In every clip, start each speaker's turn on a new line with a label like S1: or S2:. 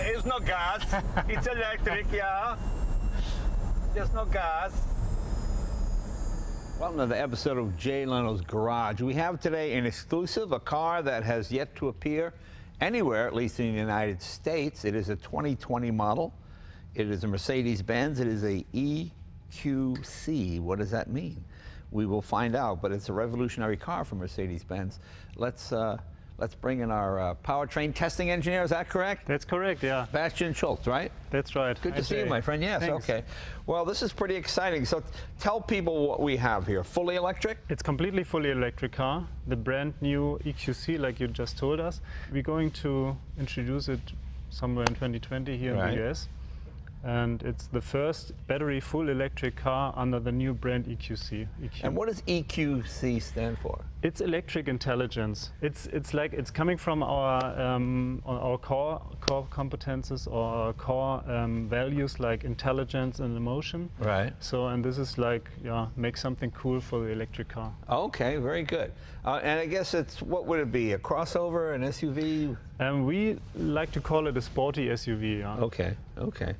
S1: There is no gas. It's electric, yeah. There's no gas. Welcome to the episode of Jay Leno's Garage. We have today an exclusive, a car that has yet to appear anywhere, at least in the United States. It is a 2020 model. It is a Mercedes-Benz. It is a EQC. What does that mean? We will find out, but it's a revolutionary car for Mercedes-Benz. Let's bring in our Powertrain Testing Engineer. Is that correct?
S2: That's correct, yeah.
S1: Bastian Schult, right?
S2: That's right.
S1: Good to see you, my friend. Yes,
S2: Thanks.
S1: okay. Well, this is pretty exciting. So tell people what we have here. Fully electric?
S2: It's completely fully electric car, the brand new EQC, like you just told us. We're going to introduce it somewhere in 2020 here in the US. And it's the first battery full electric car under the new brand EQC.
S1: And what does EQC stand for?
S2: It's electric intelligence. It's coming from our core competences or our core values like intelligence and emotion.
S1: Right.
S2: So, and this is like, yeah, make something cool for the electric car.
S1: Okay, very good. And I guess it's, what would it be, a crossover, an SUV?
S2: We like to call it a sporty SUV. Yeah.
S1: Okay, okay.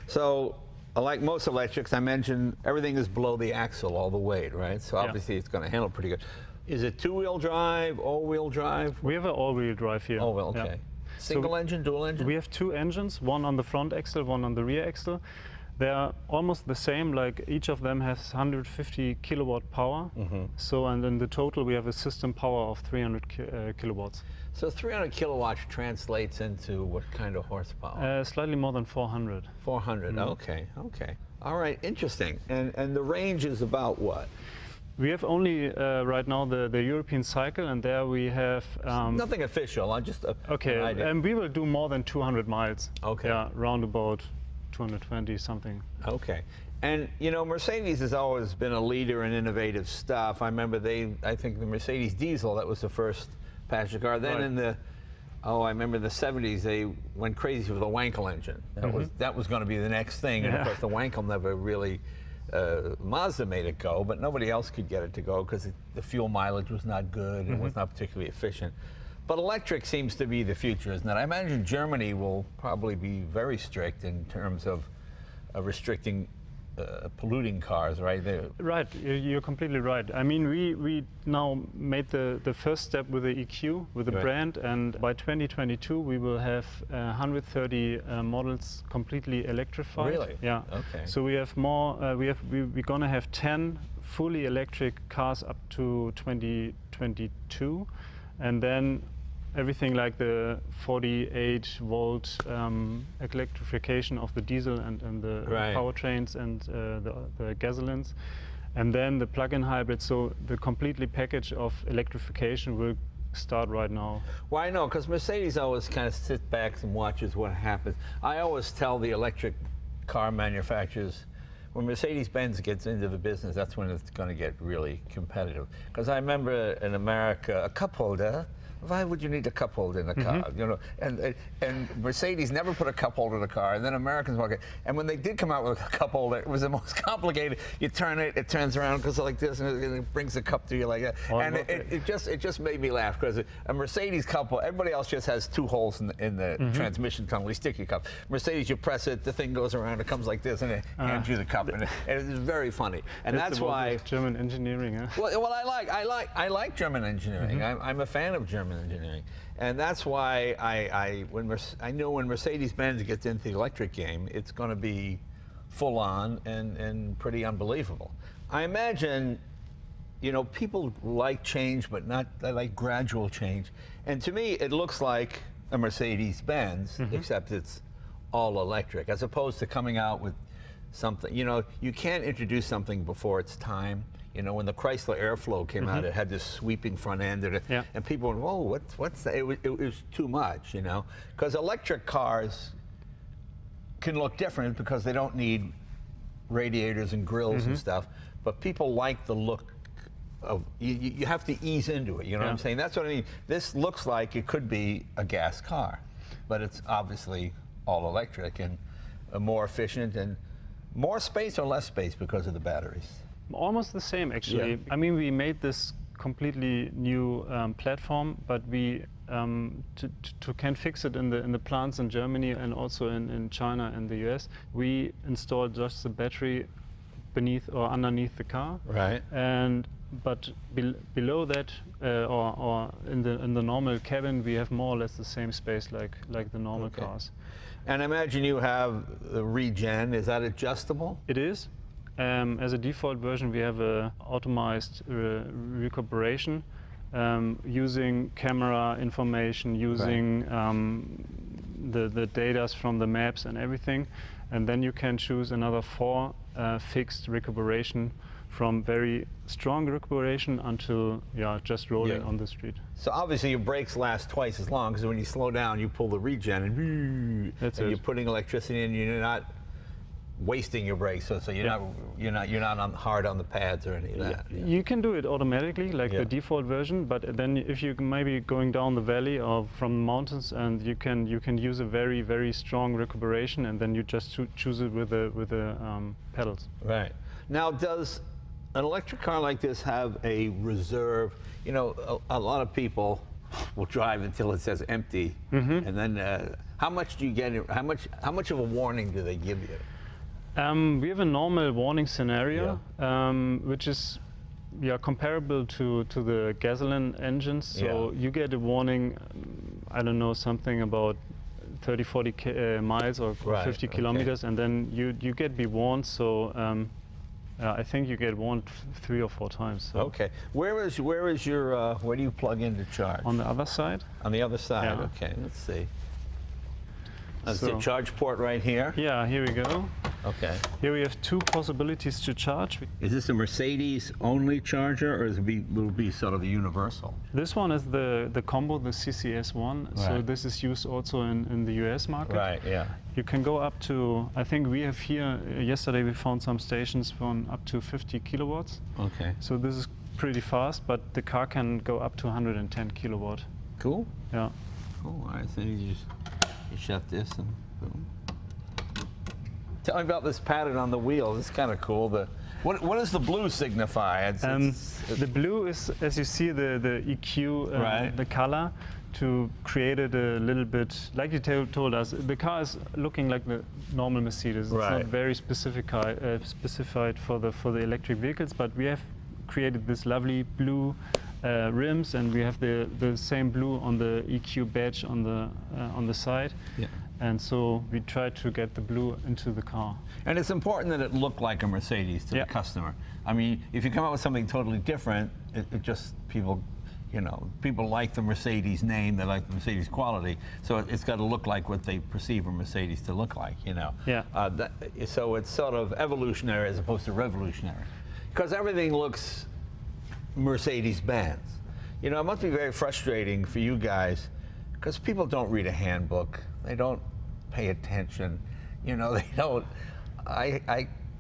S1: So, like most electrics, I mentioned everything is below the axle all the weight, right? So obviously it's going to handle pretty good. Is it two-wheel drive, all-wheel drive?
S2: We have an all-wheel drive here.
S1: All-wheel, okay.
S2: Yeah.
S1: Single engine, dual engine?
S2: We have two engines, one on the front axle, one on the rear axle. They are almost the same, like each of them has 150 kilowatt power. So, and in the total we have a system power of 300 kilowatts.
S1: So 300 kilowatts translates into what kind of horsepower?
S2: Slightly more than 400.
S1: 400, okay, okay. All right, interesting. And the range is about what?
S2: We have only right now the European cycle, and there we have...
S1: nothing official, just
S2: okay,
S1: an idea.
S2: And we will do more than 200 miles.
S1: Okay.
S2: Yeah, round about 220 something.
S1: Okay. And you know, Mercedes has always been a leader in innovative stuff. I remember I think the Mercedes diesel, that was the first passenger car. Then in the, I remember the 70s, they went crazy with the Wankel engine. That was going to be the next thing. And of course the Wankel never really, Mazda made it go, but nobody else could get it to go because the fuel mileage was not good and was not particularly efficient. But electric seems to be the future, isn't it? I imagine Germany will probably be very strict in terms of restricting polluting cars, right?
S2: Right, you're completely right. I mean, we now made the first step with the EQ, with the brand, and by 2022 we will have 130 models completely electrified.
S1: Really?
S2: Yeah.
S1: Okay.
S2: So we have more. We're gonna have 10 fully electric cars up to 2022, and then everything like the 48-volt electrification of the diesel and the powertrains and the gasolines, and then the plug-in hybrid. So the completely package of electrification will start right now.
S1: Well, I know, because Mercedes always kind of sits back and watches what happens. I always tell the electric car manufacturers, when Mercedes-Benz gets into the business, that's when it's going to get really competitive. Because I remember in America, a cup holder, why would you need a cup holder in a car? You know, and Mercedes never put a cup holder in a car, and then Americans walk in. And when they did come out with a cup holder, it was the most complicated. You turn it, it turns around, goes like this, and it brings the cup to you like that. And it just made me laugh, because a Mercedes cup holder, everybody else just has two holes in the transmission tunnel. You stick your cup. Mercedes, you press it, the thing goes around, it comes like this, and it hands you the cup, and it is very funny. And that's why
S2: German engineering. Huh?
S1: Well, I like German engineering. I'm a fan of German engineering, and that's why I know when Mercedes-Benz gets into the electric game, it's going to be full on and pretty unbelievable. I imagine, you know, people like change, but they like gradual change. And to me, it looks like a Mercedes-Benz, except it's all electric, as opposed to coming out with something. You know, you can't introduce something before its time. You know, when the Chrysler Airflow came out, it had this sweeping front end, and people went, "Whoa, what's that?" It was too much, you know, because electric cars can look different because they don't need radiators and grills and stuff. But people like the look of you have to ease into it. You know what I'm saying? That's what I mean. This looks like it could be a gas car, but it's obviously all electric and more efficient and more space or less space because of the batteries.
S2: Almost the same, actually. I mean, we made this completely new platform, but we to can fix it in the plants in Germany and also in China and the US. We installed just the battery beneath or underneath the car.
S1: Right.
S2: But below that, or in the normal cabin, we have more or less the same space like the normal cars.
S1: And I imagine you have the regen. Is that adjustable?
S2: It is. As a default version, we have a automized recuperation using camera information, using the data from the maps and everything, and then you can choose another 4 fixed recuperation, from very strong recuperation until just rolling on the street.
S1: So obviously your brakes last twice as long, because when you slow down, you pull the regen and you're putting electricity in. You're not wasting your brakes, so you're not hard on the pads or any of that.
S2: You can do it automatically, like the default version, but then if you maybe going down the valley or from the mountains, and you can use a very, very strong recuperation, and then you just choose it with the pedals.
S1: Right. Now, does an electric car like this have a reserve? You know, a lot of people will drive until it says empty, and then how much do you get? How much of a warning do they give you?
S2: We have a normal warning scenario, which is comparable to the gasoline engines. So you get a warning, I don't know, something about 30, 40 miles or 50 kilometers, and then you get be warned. So I think you get warned 3 or 4 times. So.
S1: Okay. Where is your where do you plug in to charge?
S2: On the other side.
S1: On the other side.
S2: Yeah.
S1: Okay. Let's see. That's the charge port right here.
S2: Yeah. Here we go.
S1: Okay.
S2: Here we have 2 possibilities to charge.
S1: Is this a Mercedes only charger, or will it be sort of a universal?
S2: This one is the combo, the CCS1.
S1: Right.
S2: So this is used also in the US market.
S1: Right. Yeah.
S2: You can go up to, I think we have here, yesterday we found some stations from up to 50 kilowatts.
S1: Okay.
S2: So this is pretty fast, but the car can go up to 110 kilowatt.
S1: Cool.
S2: Yeah.
S1: Cool. All right. So you shut this and boom. Tell me about this pattern on the wheel. It's kind of cool. What does the blue signify?
S2: The blue is, as you see, the EQ, the color, to create it a little bit, like you told us, the car is looking like the normal Mercedes. It's not very specified for the electric vehicles, but we have created this lovely blue rims, and we have the same blue on the EQ badge on the side. Yeah. And so we try to get the blue into the car.
S1: And it's important that it look like a Mercedes to the customer. I mean, if you come out with something totally different, it just people like the Mercedes name, they like the Mercedes quality, so it's got to look like what they perceive a Mercedes to look like, Yeah. So it's sort of evolutionary as opposed to revolutionary, because everything looks Mercedes-Benz. It must be very frustrating for you guys, because people don't read a handbook. They don't pay attention. They don't.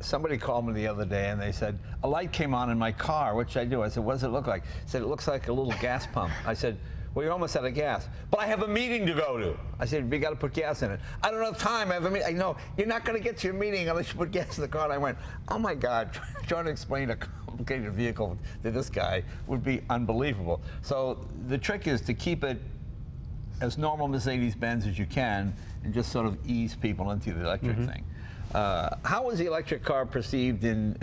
S1: Somebody called me the other day and they said, a light came on in my car. What should I do? I said, what does it look like? He said, it looks like a little gas pump. I said, well, you're almost out of gas. But I have a meeting to go to. I said, we got to put gas in it. I don't have time. I have a meeting. I know, you're not going to get to your meeting unless you put gas in the car. And I went, oh my God, trying to explain a complicated vehicle to this guy would be unbelievable. So the trick is to keep it as normal Mercedes-Benz as you can, and just sort of ease people into the electric thing. How was the electric car perceived in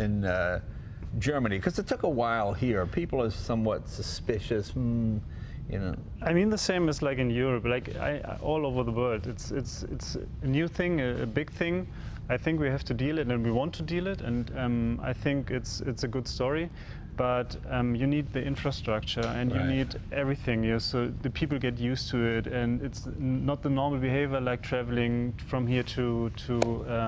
S1: Germany? Because it took a while here. People are somewhat suspicious.
S2: I mean, the same as like in Europe, like all over the world. It's a new thing, a big thing. I think we have to deal it, and we want to deal it, and I think it's a good story. But you need the infrastructure, and you need everything, so the people get used to it, and it's not the normal behavior like traveling from here to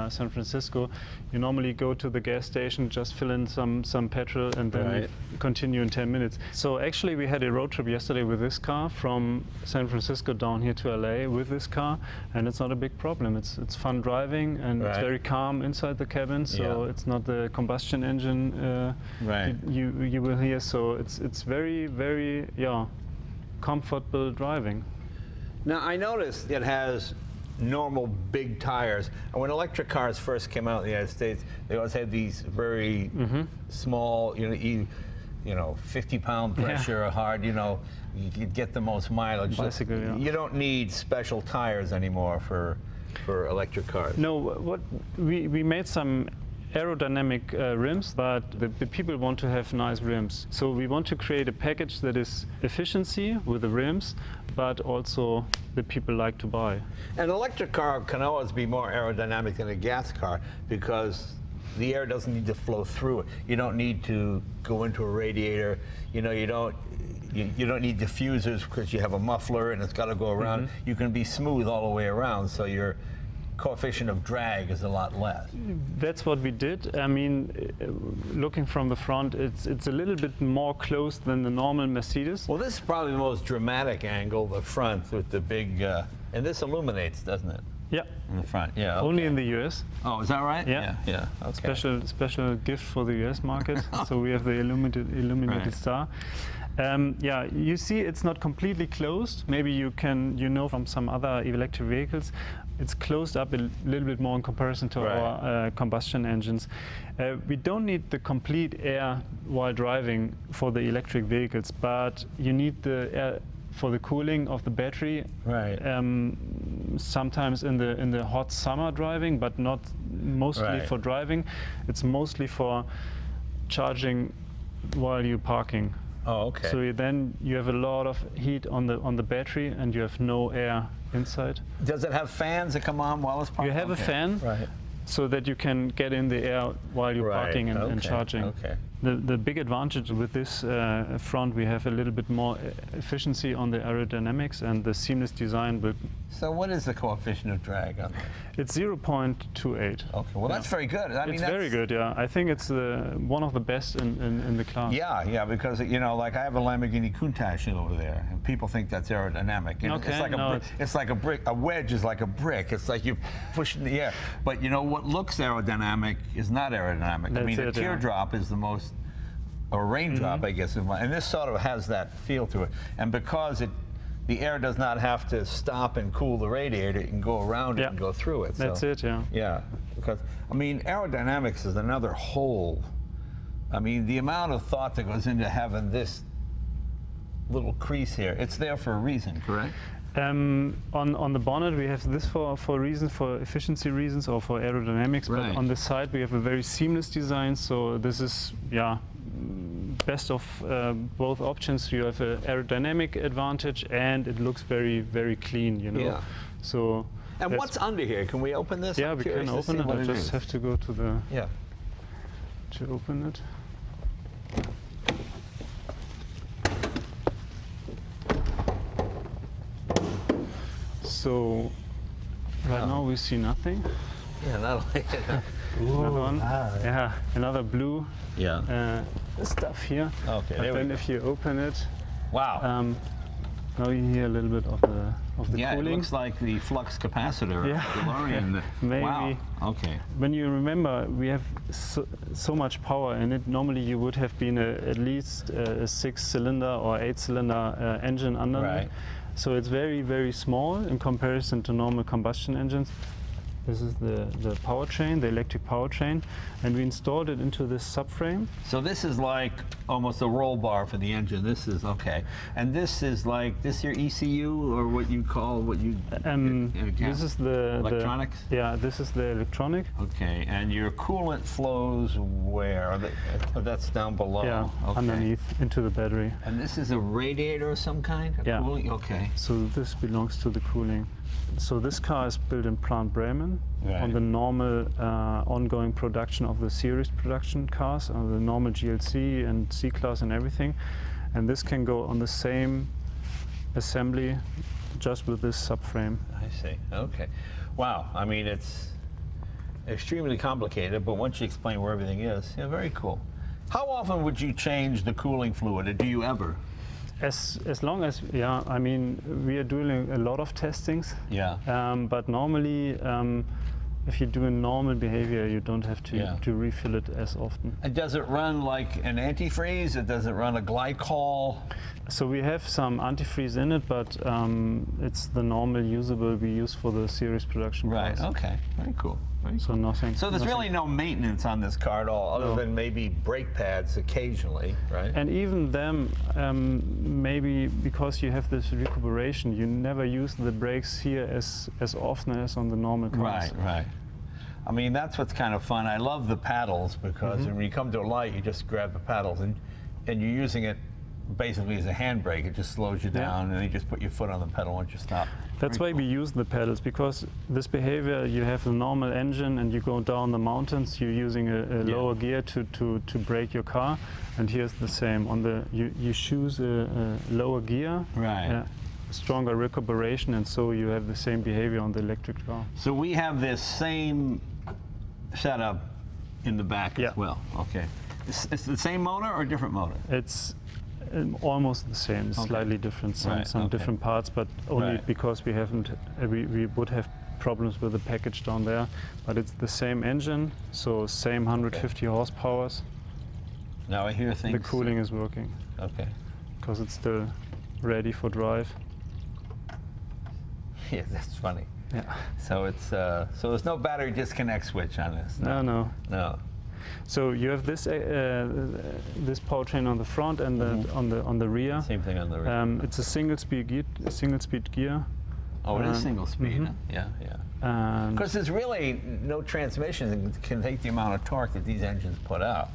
S2: San Francisco. You normally go to the gas station, just fill in some petrol, and then you continue in 10 minutes. So actually we had a road trip yesterday with this car from San Francisco down here to LA with this car, and it's not a big problem. It's fun driving, and it's very calm inside the cabin, so it's not the combustion engine you will hear, so it's very, very comfortable driving.
S1: Now I noticed it has normal big tires, and when electric cars first came out in the United States, they always had these very small, 50-pound pressure, hard, you could get the most mileage.
S2: Bicycle, yeah.
S1: You don't need special tires anymore for electric cars.
S2: No, what we made some aerodynamic rims, but the people want to have nice rims. So we want to create a package that is efficiency with the rims, but also the people like to buy.
S1: An electric car can always be more aerodynamic than a gas car because the air doesn't need to flow through it. You don't need to go into a radiator. You don't need diffusers because you have a muffler and it's got to go around. You can be smooth all the way around, so your coefficient of drag is a lot less.
S2: That's what we did. I mean, looking from the front, it's a little bit more closed than the normal Mercedes.
S1: Well, this is probably the most dramatic angle, the front with the big, and this illuminates, doesn't it?
S2: Yeah.
S1: In the front, yeah. Okay.
S2: Only in the US.
S1: Oh, is that right?
S2: Yeah.
S1: Yeah. Okay.
S2: Special gift for the US market. So we have the Illuminated
S1: Right.
S2: star. Yeah, you see it's not completely closed. Maybe you from some other electric vehicles, it's closed up a little bit more in comparison to our combustion engines. We don't need the complete air while driving for the electric vehicles, but you need the air for the cooling of the battery.
S1: Right.
S2: Sometimes in the hot summer driving, but not mostly for driving. It's mostly for charging while you're parking.
S1: Oh, okay.
S2: So then you have a lot of heat on the battery, and you have no air inside.
S1: Does it have fans that come on while it's parking?
S2: You have a fan, so that you can get in the air while you're parking and charging.
S1: Okay.
S2: The big advantage with this front, we have a little bit more efficiency on the aerodynamics, and the seamless design will.
S1: So what is the coefficient of drag on that?
S2: It's 0.28.
S1: Okay, well that's very good. I mean,
S2: It's very good, yeah. I think it's one of the best in the class.
S1: Yeah, because like I have a Lamborghini Countach over there, and people think that's aerodynamic. And
S2: Okay,
S1: it's like it's like a brick. A wedge is like a brick. It's like you push in the air. But what looks aerodynamic is not aerodynamic. I mean, a teardrop is the most, or a raindrop, I guess. And this sort of has that feel to it. And because the air does not have to stop and cool the radiator, it can go around it and go through it.
S2: That's it, yeah.
S1: Yeah, because I mean, aerodynamics is another whole. I mean, the amount of thought that goes into having this little crease here, it's there for a reason, correct?
S2: On the bonnet we have this for reasons, for efficiency reasons or for aerodynamics, but on the side we have a very seamless design, so this is best of both options. You have an aerodynamic advantage and it looks very, very clean,
S1: Yeah.
S2: So.
S1: And what's under here? Can we open this?
S2: Yeah, we can open it. I just have to go to the.
S1: Yeah.
S2: To open it. So right now we see nothing.
S1: Yeah, not like it.
S2: Another one. Yeah, another blue stuff here.
S1: Okay.
S2: But then if you open it,
S1: wow.
S2: now you hear a little bit of the cooling.
S1: Yeah, it looks like the flux capacitor of the DeLorean.
S2: Maybe.
S1: Wow. Okay.
S2: When you remember, we have so much power in it. Normally, you would have been at least a 6-cylinder or 8-cylinder engine under it. So it's very, very small in comparison to normal combustion engines. This is the powertrain, the electric powertrain, and we installed it into this subframe.
S1: So this is like almost a roll bar for the engine. This is okay, and this is like your ECU or what you call
S2: this is the
S1: electronics.
S2: This is the electronic.
S1: Okay, and your coolant flows where? That's down below.
S2: Yeah, underneath into the battery.
S1: And this is a radiator of some kind. Cooling? Okay.
S2: So this belongs to the cooling. So this car is built in Plant Bremen on the normal ongoing production of the series production cars, on the normal GLC and C-Class and everything. And this can go on the same assembly just with this subframe.
S1: I see. Okay. Wow. I mean, it's extremely complicated, but once you explain where everything is, very cool. How often would you change the cooling fluid, or do you ever?
S2: As long as, I mean, we are doing a lot of testings.
S1: Yeah.
S2: But normally, if you do a normal behavior, you don't have to refill it as often.
S1: And does it run like an antifreeze, or does it run a glycol?
S2: So we have some antifreeze in it, but it's the normal usable we use for the series production cars.
S1: Okay, very cool.
S2: So nothing.
S1: So there's really no maintenance on this car at all, other than maybe brake pads occasionally, right?
S2: And even them, maybe because you have this recuperation, you never use the brakes here as often as on the normal cars.
S1: Right. I mean, that's what's kind of fun. I love the paddles because when you come to a light, you just grab the paddles and you're using it basically as a handbrake. It just slows you down, and you just put your foot on the pedal once you stop.
S2: That's why we use the pedals, because this behavior, you have a normal engine and you go down the mountains, you're using a lower gear to brake your car, and here's the same. On the you choose a lower gear, stronger recuperation, and so you have the same behavior on the electric car.
S1: So we have this same setup in the back as well. Okay. It's the same motor or a different motor?
S2: It's almost the same, slightly different, some different parts, but only because we haven't, we would have problems with the package down there, but it's the same engine, so same 150 horsepower.
S1: Now I hear things.
S2: The cooling is working.
S1: Okay.
S2: Because it's still ready for drive.
S1: Yeah, that's funny.
S2: Yeah.
S1: So it's so there's no battery disconnect switch on this.
S2: No.
S1: So
S2: you have this this powertrain on the front and on the rear.
S1: Same thing on the rear.
S2: It's a single speed gear.
S1: Oh, it is single speed. Huh? Yeah. Because there's really no transmission that can take the amount of torque that these engines put out.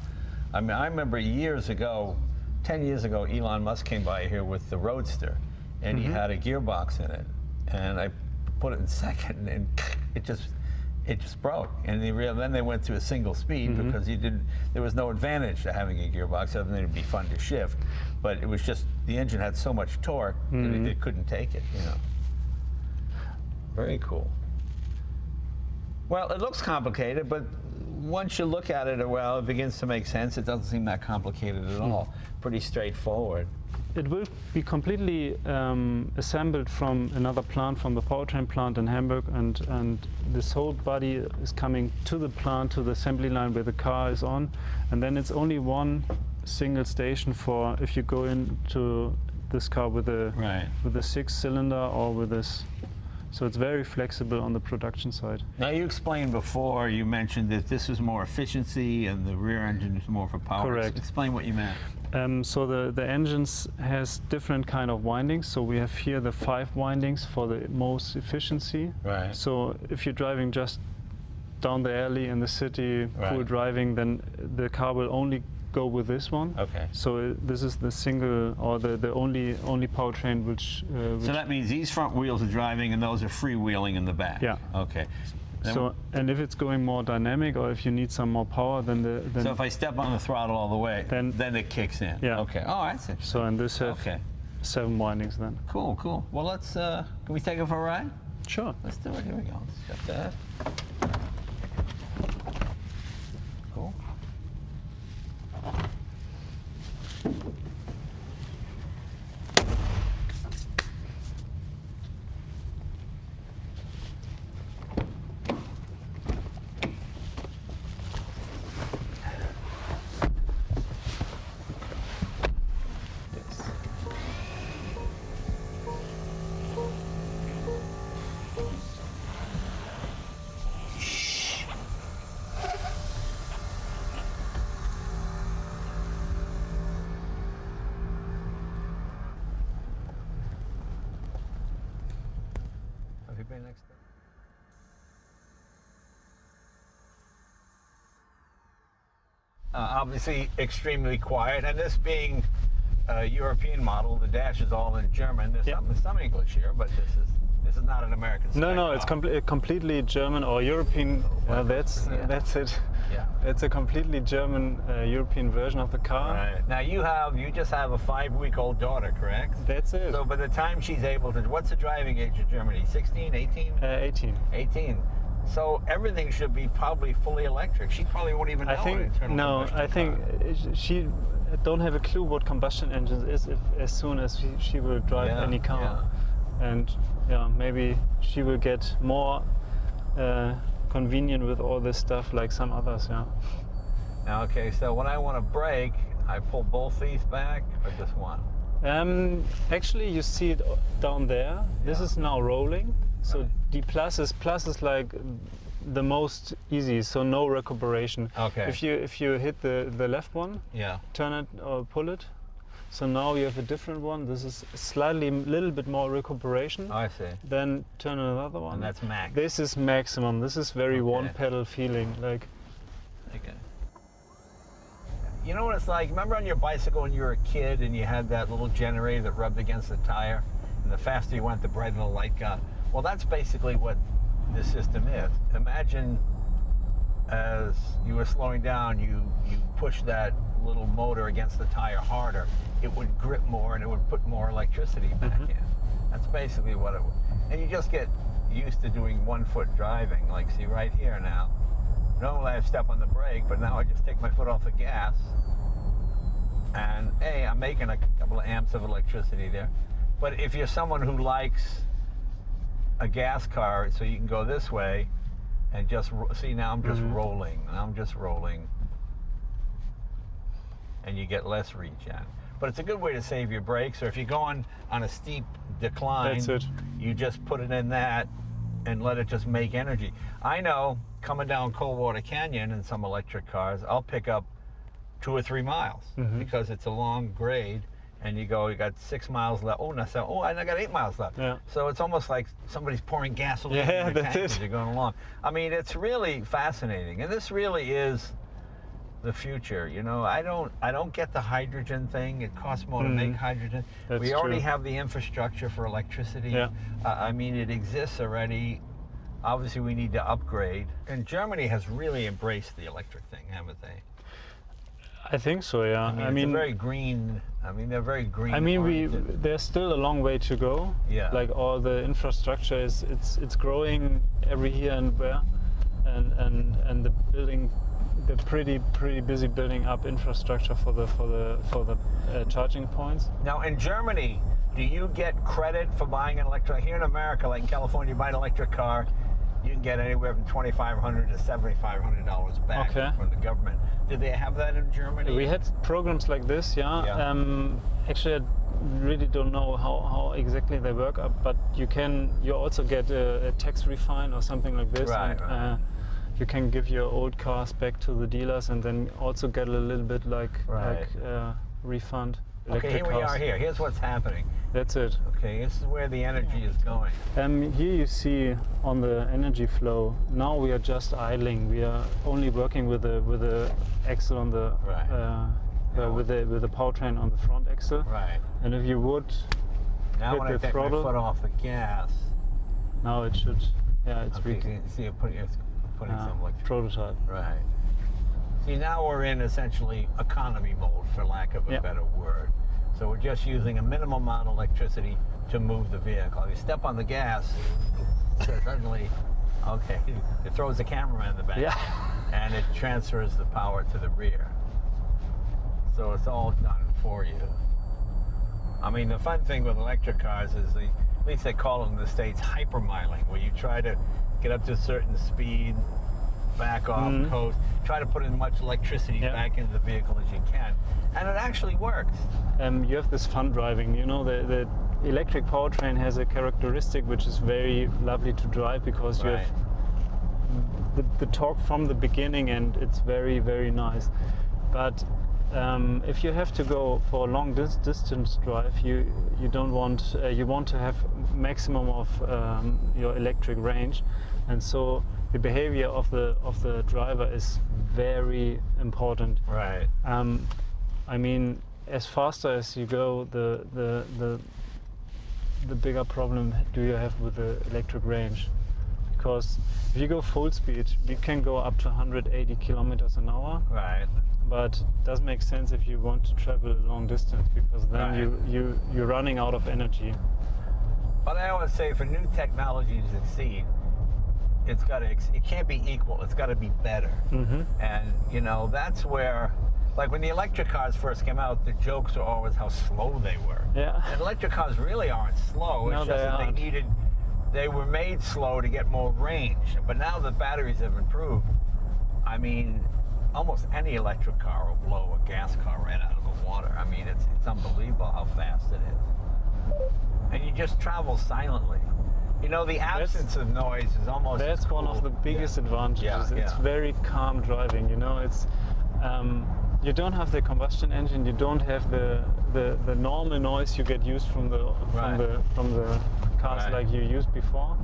S1: I mean, I remember years ago, 10 years ago, Elon Musk came by here with the Roadster, and he had a gearbox in it, and I put it in second, and it just broke. And then they went to a single speed because there was no advantage to having a gearbox other than it'd be fun to shift. But it was just, the engine had so much torque that it couldn't take it, you know. Very cool. Well, it looks complicated, but once you look at it, well, it begins to make sense. It doesn't seem that complicated at all. Pretty straightforward.
S2: It will be completely assembled from another plant, from the powertrain plant in Hamburg, and this whole body is coming to the plant, to the assembly line where the car is on, and then it's only one single station for if you go into this car with a 6-cylinder or with this. So it's very flexible on the production side.
S1: Now you explained before, you mentioned that this is more efficiency and the rear engine is more for power.
S2: Correct.
S1: Explain what you meant.
S2: So the engines has different kind of windings. So we have here the 5 windings for the most efficiency.
S1: Right.
S2: So if you're driving just down the alley in the city, cool driving, then the car will only go with this one.
S1: Okay.
S2: So this is the single or the only powertrain which.
S1: So that means these front wheels are driving and those are freewheeling in the back.
S2: Yeah.
S1: Okay.
S2: So, and if it's going more dynamic, or if you need some more power, then
S1: so if I step on the throttle all the way, then it kicks in.
S2: Yeah.
S1: Okay. Oh, that's interesting.
S2: So and this have 7 windings then.
S1: Cool. Well, let's. Can we take it for a ride?
S2: Sure.
S1: Let's do it. Here we go. Let's shut that. Cool. Next time. Obviously extremely quiet, and this being a European model, the dash is all in German. There's some English here, but this is not an American spec.
S2: No, it's completely German or European. That's it.
S1: Yeah.
S2: It's a completely German European version of the car.
S1: Right. Now you just have a 5-week-old daughter, correct?
S2: That's it.
S1: So by the time she's able to, what's the driving age of Germany? 16, 18?
S2: 18.
S1: 18. So everything should be probably fully electric. She probably won't even know what internal combustion car.
S2: She don't have a clue what combustion engines is as soon as she will drive any car. And maybe she will get more convenient with all this stuff like some others.
S1: Now, okay, so when I want to brake, I pull both these back or just one?
S2: Actually, you see it down there. This is now rolling. So D plus is like the most easy, so no recuperation.
S1: Okay.
S2: If you hit the left one,
S1: Yeah.
S2: turn it or pull it. So now you have a different one. This is slightly, little bit more recuperation.
S1: I see.
S2: Then turn another one.
S1: And that's max.
S2: This is maximum. This is very
S1: Okay.
S2: one pedal feeling. Like,
S1: Okay. You know what it's like? Remember on your bicycle when you were a kid and you had that little generator that rubbed against the tire? And the faster you went, the brighter the light got. Well, that's basically what this system is. Imagine as you were slowing down, you push that little motor against the tire harder. It would grip more and it would put more electricity back in. That's basically what it would. And you just get used to doing 1 foot driving. Like, see right here now. Normally I step on the brake, but now I just take my foot off the gas. And hey, I'm making a couple of amps of electricity there. But if you're someone who likes a gas car, so you can go this way and just see, now I'm just rolling. Now I'm just rolling. And you get less regen. But it's a good way to save your brakes, or if you're going on a steep decline,
S2: that's it.
S1: you just put it in that and let it just make energy. I know coming down Coldwater Canyon in some electric cars, I'll pick up 2 or 3 miles because it's a long grade, and you got 6 miles left. Oh, and I got 8 miles left.
S2: Yeah.
S1: So it's almost like somebody's pouring gasoline in your
S2: that's
S1: tank
S2: it.
S1: as you're going along. I mean, it's really fascinating, and this really is the future. You know, I don't get the hydrogen thing. It costs more to make hydrogen.
S2: That's
S1: we already
S2: true.
S1: have the infrastructure for electricity.
S2: Yeah.
S1: I mean, it exists already. Obviously, we need to upgrade. And Germany has really embraced the electric thing, haven't they?
S2: I think so, yeah.
S1: I mean, it's a very green. I mean, they're very green.
S2: I mean,
S1: oriented.
S2: there's still a long way to go.
S1: Yeah.
S2: Like all the infrastructure it's growing every here and there, and the building, they're pretty busy building up infrastructure for the charging points.
S1: Now, in Germany, do you get credit for buying an electric? Here in America, like in California, you buy an electric car, you can get anywhere from $2,500 to $7,500 back from the government. Do they have that in Germany?
S2: We had programs like this, yeah. Actually, I really don't know how exactly they work, but you also get a tax refund or something like this.
S1: Right,
S2: and,
S1: right.
S2: You can give your old cars back to the dealers and then also get a little bit like refund.
S1: Okay, here we are here. Here's what's happening.
S2: That's it.
S1: Okay, this is where the energy is going.
S2: Here you see on the energy flow. Now we are just idling. We are only working with the axle on the with the powertrain on the front axle.
S1: Right.
S2: And if you would
S1: now
S2: hit
S1: when I
S2: the
S1: take
S2: throttle,
S1: my foot off the gas,
S2: now it should. Yeah, it's
S1: okay, you see it putting some electricity.
S2: Prototype.
S1: Right. See, now we're in essentially economy mode, for lack of a better word. So we're just using a minimum amount of electricity to move the vehicle. If you step on the gas, suddenly, okay, it throws the cameraman in the back, and it transfers the power to the rear. So it's all done for you. I mean, the fun thing with electric cars is at least they call it in the States hypermiling, where you try to get up to a certain speed, back off, coast, try to put in as much electricity back into the vehicle as you can. And it actually works.
S2: You have this fun driving. You know, the electric powertrain has a characteristic which is very lovely to drive because you have the torque from the beginning, and it's very, very nice. But if you have to go for a long distance drive, you don't want you want to have maximum of your electric range, and so the behavior of the driver is very important.
S1: Right.
S2: I mean, as faster as you go, the bigger problem do you have with the electric range. Because if you go full speed, we can go up to 180 kilometers an hour.
S1: Right.
S2: But it doesn't make sense if you want to travel a long distance, because then you're running out of energy.
S1: But I always say, for new technology to succeed, it can't be equal. It's got to be better. And you know, that's where, like when the electric cars first came out, the jokes were always how slow they were.
S2: Yeah.
S1: And electric cars really aren't slow.
S2: No,
S1: it's just that they were made slow to get more range. But now the batteries have improved. I mean, almost any electric car will blow a gas car right out of the water. I mean, it's unbelievable how fast it is. And you just travel silently. You know, the absence of noise is almost.
S2: That's one of the biggest advantages. It's very calm driving. You know, it's you don't have the combustion engine. You don't have the normal noise you get used from the cars like you used before.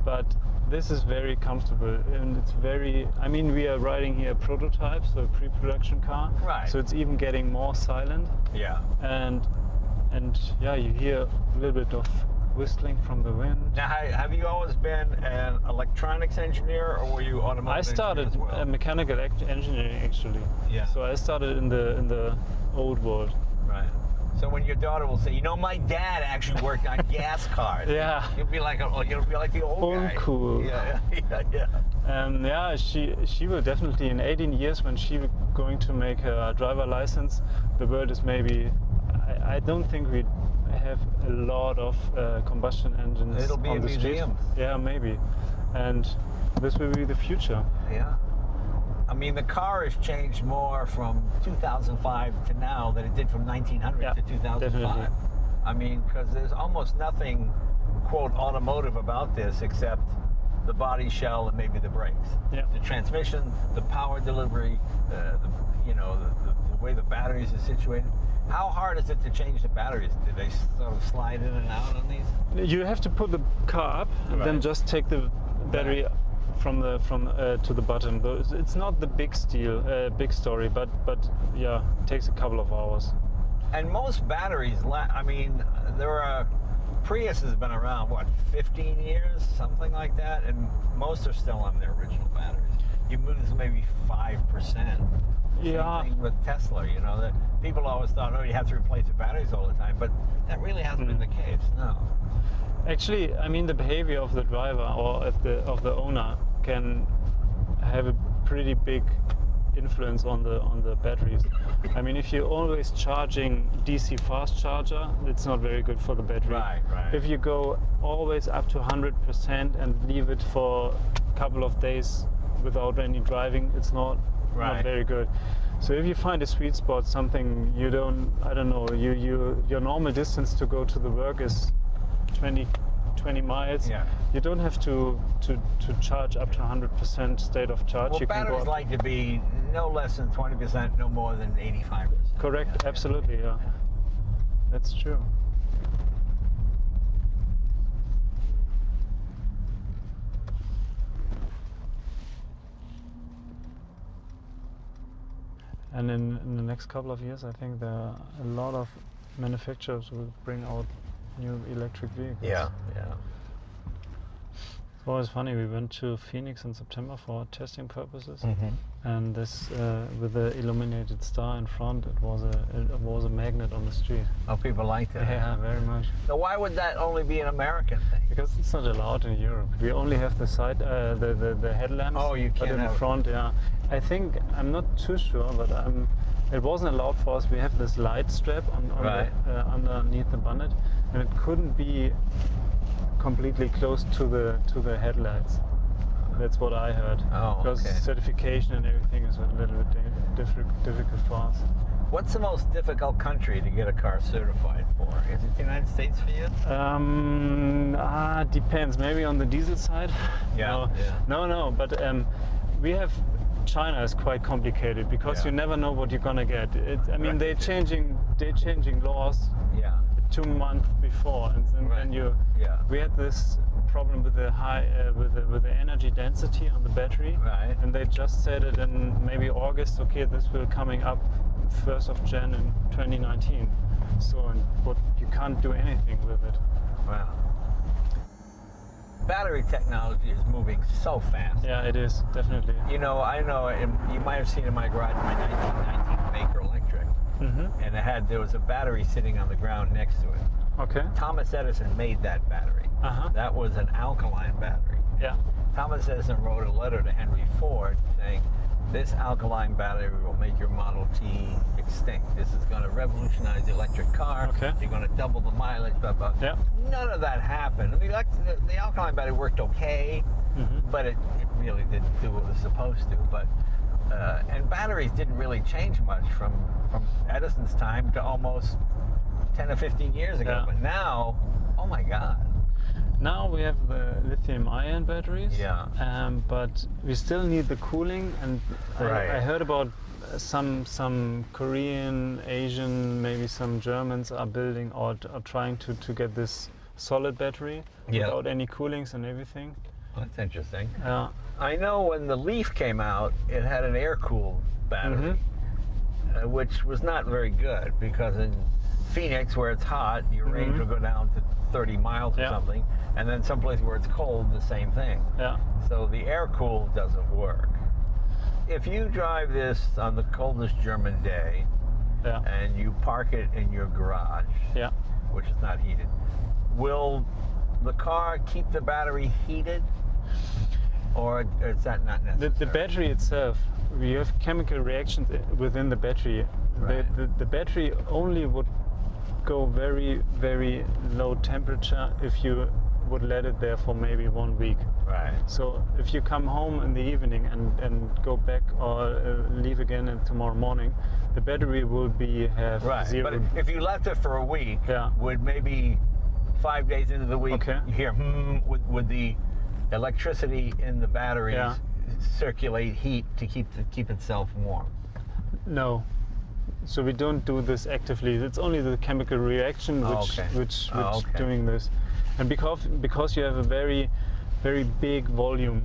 S2: But this is very comfortable, and it's very. I mean, we are riding here a prototype, so a pre-production car.
S1: Right.
S2: So it's even getting more silent.
S1: Yeah.
S2: And yeah, you hear a little bit of whistling from the wind.
S1: Now, have you always been an electronics engineer, or were you automotive?
S2: I started
S1: engineer as well?
S2: mechanical engineering actually.
S1: Yeah.
S2: So I started in the old world.
S1: Right. So when your daughter will say, you know, my dad actually worked on gas cars.
S2: Yeah.
S1: You'll be like the old guy.
S2: Uncool.
S1: Yeah.
S2: She will definitely in 18 years when she will going to make her driver license. The world is maybe. I don't think we have a lot of combustion engines.
S1: It'll be
S2: on
S1: a
S2: the street.
S1: museum.
S2: Yeah, maybe. And this will be the future.
S1: Yeah. I mean, the car has changed more from 2005 to now than it did from 1900 to 2005.
S2: Definitely.
S1: I mean, because there's almost nothing, quote, automotive about this except the body shell and maybe the brakes.
S2: Yeah.
S1: The transmission, the power delivery, the way the batteries are situated. How hard is it to change the batteries? Do they sort of slide in and out on these?
S2: You have to put the car up and then just take the battery from to the bottom. It's not the big story, but yeah, it takes a couple of hours.
S1: And most batteries, I mean, Prius has been around, what, 15 years, something like that, and most are still on their original batteries. You lose maybe 5%.
S2: Yeah.
S1: Same thing with Tesla, you know, that people always thought, oh, you have to replace the batteries all the time, but that really hasn't been the case, no.
S2: Actually, I mean, the behavior of the driver or of the owner can have a pretty big influence on the batteries. I mean, if you're always charging DC fast charger, it's not very good for the battery.
S1: Right.
S2: If you go always up to 100% and leave it for a couple of days without any driving, it's not very good. So if you find a sweet spot, something you don't, I don't know, your normal distance to go to the work is 20 miles.
S1: Yeah.
S2: You don't have to charge up to 100% state of charge.
S1: Well,
S2: you can
S1: batteries
S2: go
S1: like to be no less than 20%, no more than 85%.
S2: Correct, absolutely, yeah. That's true. And in the next couple of years, I think there are a lot of manufacturers will bring out new electric vehicles.
S1: Yeah.
S2: It's always funny. We went to Phoenix in September for testing purposes, and this with the illuminated star in front, it was a magnet on the street.
S1: Oh, people like that.
S2: Yeah, very much.
S1: So why would that only be an American thing?
S2: Because it's not allowed in Europe. We only have the side, the headlamps.
S1: Oh, you
S2: but
S1: can't
S2: in
S1: have
S2: the front, yeah. I think I'm not too sure, but it wasn't allowed for us. We have this light strap on underneath the bonnet, and it couldn't be completely close to the headlights. That's what I heard.
S1: Oh,
S2: because certification and everything is a little bit difficult for us.
S1: What's the most difficult country to get a car certified for? Is it the United States for you?
S2: Depends. Maybe on the diesel side. No. But we have. China is quite complicated because you never know what you're gonna get. I mean, they're changing laws. 2 months before, and then we had this problem with the high with the energy density on the battery, and they just said it in maybe August. Okay, this will coming up 1st of Jan in 2019. So, but you can't do anything with it.
S1: Wow. Battery technology is moving so fast.
S2: Yeah, it is, definitely.
S1: You know, you might have seen in my garage my 1919 Baker Electric, and there was a battery sitting on the ground next to it.
S2: Okay.
S1: Thomas Edison made that battery. That was an alkaline battery.
S2: Yeah.
S1: Thomas Edison wrote a letter to Henry Ford saying, this alkaline battery will make your Model T extinct. This is going to revolutionize the electric car.
S2: Okay.
S1: You're going to double the mileage, blah, blah.
S2: Yeah.
S1: None of that happened. I mean, the alkaline battery worked okay, but it really didn't do what it was supposed to. But and batteries didn't really change much from Edison's time to almost 10 or 15 years ago.
S2: Yeah.
S1: But now, oh my God.
S2: Now we have the lithium-ion batteries.
S1: Yeah.
S2: But we still need the cooling, and
S1: Right.
S2: I heard about some Korean, Asian, maybe some Germans are building or are trying to get this solid battery
S1: Yeah.
S2: without any coolings and everything.
S1: That's interesting.
S2: Yeah.
S1: I know when the Leaf came out, it had an air-cooled battery, which was not very good because in Phoenix, where it's hot, your range will go down to 30 miles or
S2: Yeah.
S1: something, and then someplace where it's cold, the same thing.
S2: Yeah.
S1: So the air-cooled doesn't work. If you drive this on the coldest German day
S2: Yeah.
S1: and you park it in your garage,
S2: Yeah.
S1: which is not heated, will the car keep the battery heated, or is that not necessary?
S2: The battery itself, we have chemical reactions within the battery.
S1: Right.
S2: The battery only would go very, very low temperature if you would let it there for maybe 1 week.
S1: Right.
S2: So if you come home in the evening and go back or leave again tomorrow morning, the battery will have
S1: Right.
S2: zero.
S1: But if you left it for a week,
S2: Yeah.
S1: would maybe 5 days into the week,
S2: Okay.
S1: you hear, would the electricity in the batteries
S2: Yeah.
S1: circulate heat to keep itself warm?
S2: No. So we don't do this actively. It's only the chemical reaction which
S1: okay.
S2: doing this. And because you have a very, very big volume,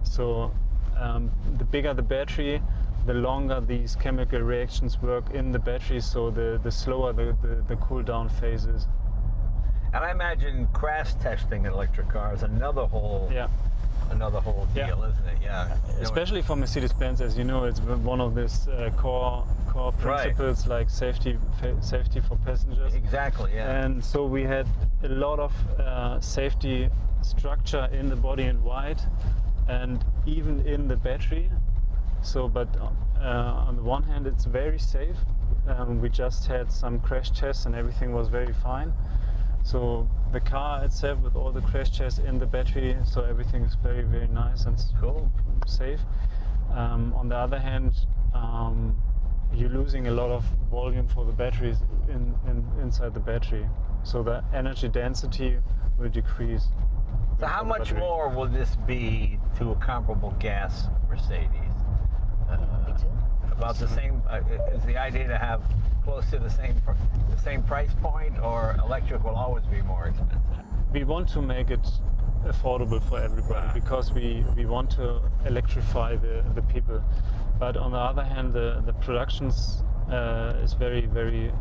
S2: so the bigger the battery, the longer these chemical reactions work in the battery, so the slower the cool down phase is.
S1: And I imagine crash testing an electric car is another whole
S2: Yeah.
S1: deal,
S2: Yeah.
S1: isn't it? Yeah.
S2: Especially for Mercedes-Benz, as you know, it's one of these core principles like safety for passengers.
S1: Exactly. Yeah.
S2: And so we had a lot of safety structure in the body in white, and even in the battery. So, but on the one hand, it's very safe. We just had some crash tests, and everything was very fine. So the car itself, with all the crash tests in the battery, so everything is very, very nice and
S1: Cool.
S2: safe. On the other hand, you're losing a lot of volume for the batteries inside the battery, so the energy density will decrease.
S1: So how
S2: for the
S1: much
S2: battery.
S1: more will this be to a comparable gas Mercedes? About the same. Is the idea to have close to the same price point, or electric will always be more expensive?
S2: We want to make it affordable for everybody because we want to electrify the people. But on the other hand, the productions is very, very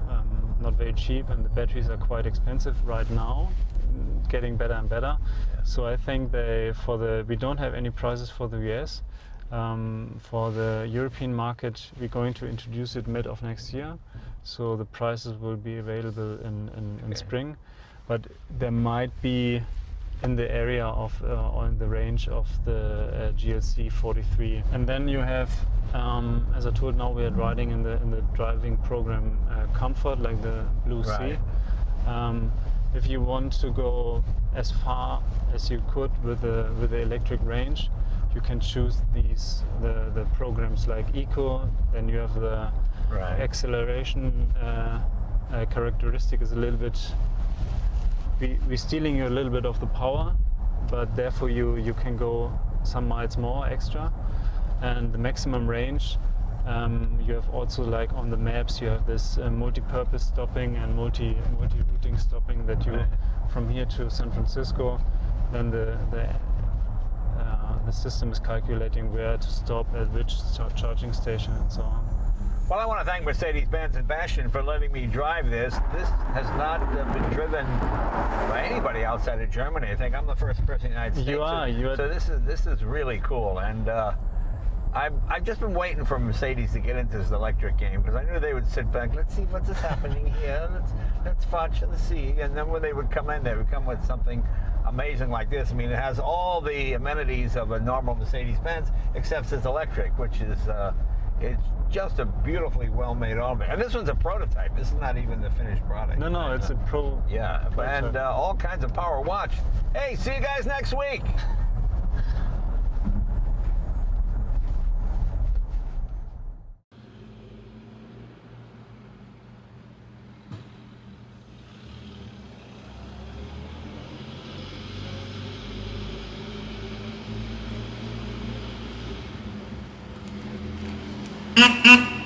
S2: not very cheap, and the batteries are quite expensive right now, getting better and better.
S1: Yeah.
S2: So I think we don't have any prices for the US. For the European market, we're going to introduce it mid of next year. So the prices will be available in spring. But there might be in the area of or in the range of the GLC 43. And then you have, as I told, now we are riding in the driving program Comfort, like the Blue Sea. If you want to go as far as you could with the electric range, you can choose the programs like Eco. Then you have the acceleration characteristic is a little bit. We're stealing you a little bit of the power, but therefore you can go some miles more extra, and the maximum range. You have also, like on the maps, you have this multi-purpose stopping and multi-routing stopping that you from here to San Francisco. Then the system is calculating where to stop at which charging station and so on.
S1: Well, I want to thank Mercedes-Benz and Bastian for letting me drive this. This has not been driven by anybody outside of Germany. I think I'm the first person in the United States.
S2: You are.
S1: So this is really cool, and I've just been waiting for Mercedes to get into this electric game, because I knew they would sit back. Let's see what's happening here. Let's watch and see. And then when they would come in, they would come with something amazing like this. I mean, it has all the amenities of a normal Mercedes-Benz, except it's electric, which is it's just a beautifully well-made automobile. And this one's a prototype. This is not even the finished product.
S2: No, it's a pro.
S1: Yeah, and all kinds of power. Watch. Hey, see you guys next week.
S3: you.